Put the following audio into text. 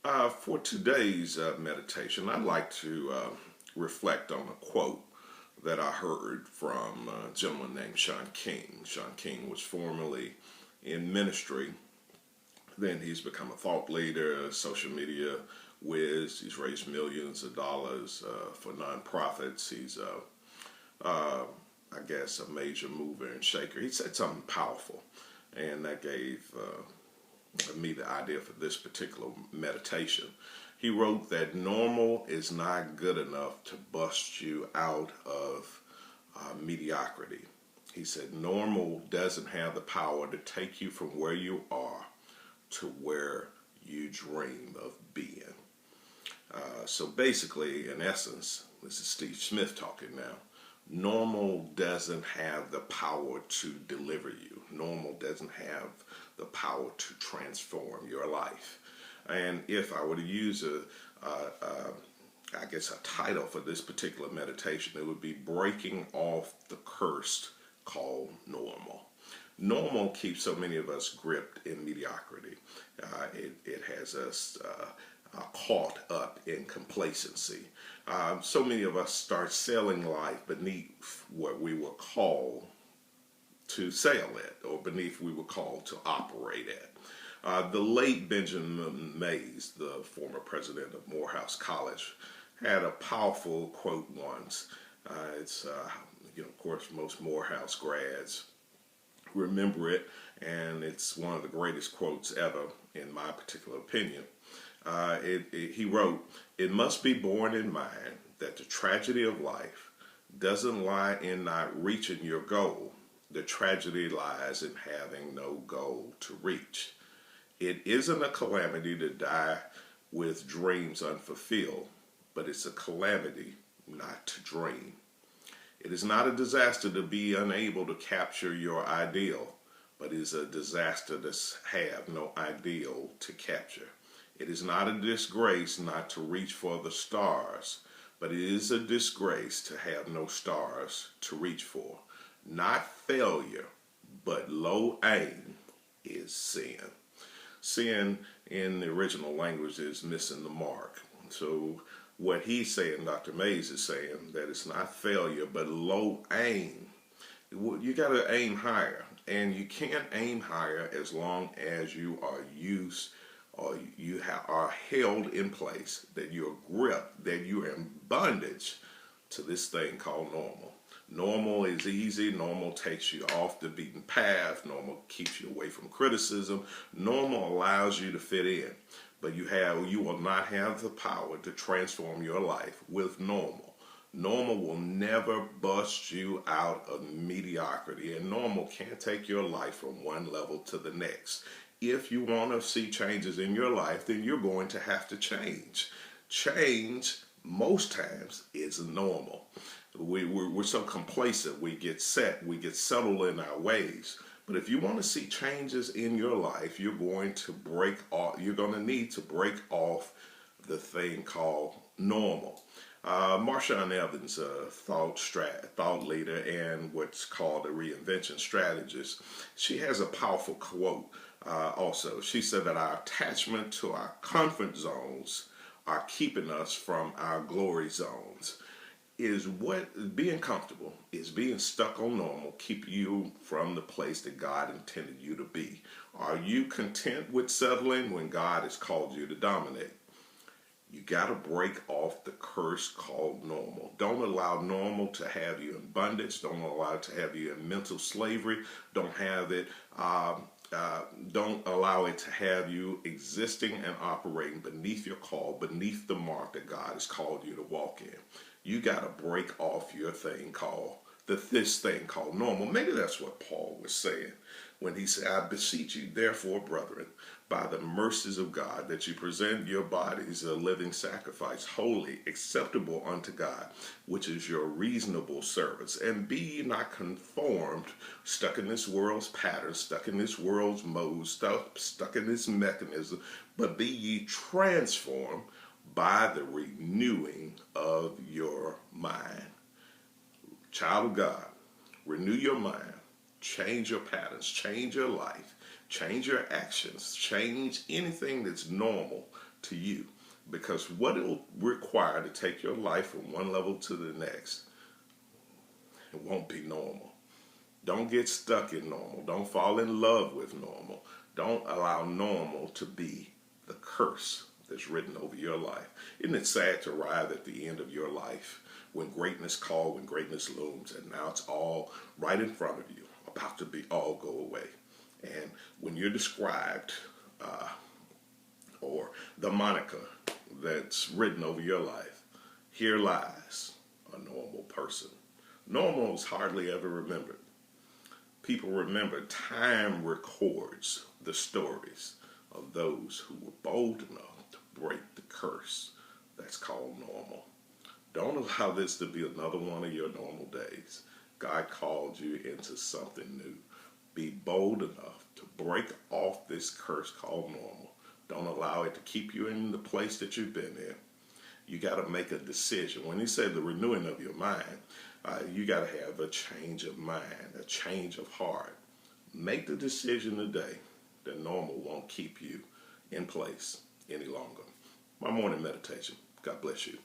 For today's meditation, I'd like to reflect on a quote that I heard from a gentleman named Sean King. Sean King was formerly in ministry. Then he's become a thought leader, a social media whiz. He's raised millions of dollars for nonprofits. He's, I guess, a major mover and shaker. He said something powerful, and that gave me the idea for this particular meditation. He wrote that normal is not good enough to bust you out of mediocrity. He said normal doesn't have the power to take you from where you are to where you dream of being. So basically, in essence, this is Steve Smith talking now. Normal doesn't have the power to deliver you. Normal doesn't have the power to transform your life. And if I were to use I guess a title for this particular meditation, it would be breaking off the curse called normal. Normal keeps so many of us gripped in mediocrity. It has us caught up in complacency. So many of us start sailing life beneath what we were called to sail at, or beneath we were called to operate at. The late Benjamin Mays, the former president of Morehouse College, had a powerful quote once. Of course, most Morehouse grads remember it, and it's one of the greatest quotes ever, in my particular opinion. He wrote, "It must be borne in mind that the tragedy of life doesn't lie in not reaching your goal. The tragedy lies in having no goal to reach. It isn't a calamity to die with dreams unfulfilled, but it's a calamity not to dream. It is not a disaster to be unable to capture your ideal, but it is a disaster to have no ideal to capture. It is not a disgrace not to reach for the stars, but it is a disgrace to have no stars to reach for. Not failure, but low aim is sin." Sin in the original language is missing the mark. So what he's saying, Dr. Mays is saying, that it's not failure, but low aim. You got to aim higher, and you can't aim higher as long as you are used or are held in place, that you're gripped, that you're in bondage to this thing called normal. Normal is easy. Normal takes you off the beaten path. Normal keeps you away from criticism. Normal allows you to fit in, but you will not have the power to transform your life with normal. Normal will never bust you out of mediocrity, and normal can't take your life from one level to the next. If you want to see changes in your life, then you're going to have to change. Change, most times, is normal. We're so complacent, we get settled in our ways. But if you want to see changes in your life, you're going to need to break off the thing called normal. Marshawn Evans, a thought leader and what's called a reinvention strategist, she has a powerful quote also. She said that our attachment to our comfort zones are keeping us from our glory zones. Being comfortable, is being stuck on normal, keep you from the place that God intended you to be? Are you content with settling when God has called you to dominate? You got to break off the curse called normal. Don't allow normal to have you in bondage. Don't allow it to have you in mental slavery. Don't allow it to have you existing and operating beneath your call, beneath the mark that God has called you to walk in. You got to break off this thing called normal. Maybe that's what Paul was saying when he said, "I beseech you, therefore, brethren, by the mercies of God, that you present your bodies a living sacrifice, holy, acceptable unto God, which is your reasonable service. And be ye not conformed," stuck in this world's pattern, stuck in this world's mode, stuck in this mechanism, "but be ye transformed by the renewing of your mind." Child of God, renew your mind, change your patterns, change your life, Change your actions. Change anything that's normal to you. Because what it'll require to take your life from one level to the next, it won't be normal. Don't get stuck in normal. Don't fall in love with normal. Don't allow normal to be the curse that's written over your life. Isn't it sad to arrive at the end of your life when greatness calls, when greatness looms, and now it's all right in front of you, about to be all go away. And when you're described, or the moniker that's written over your life, here lies a normal person. Normal is hardly ever remembered. People remember, time records the stories of those who were bold enough to break the curse that's called normal. Don't allow this to be another one of your normal days. God called you into something new. Be bold enough to break off this curse called normal. Don't allow it to keep you in the place that you've been in. You got to make a decision. When he said the renewing of your mind, you got to have a change of mind, a change of heart. Make the decision today that normal won't keep you in place any longer. My morning meditation. God bless you.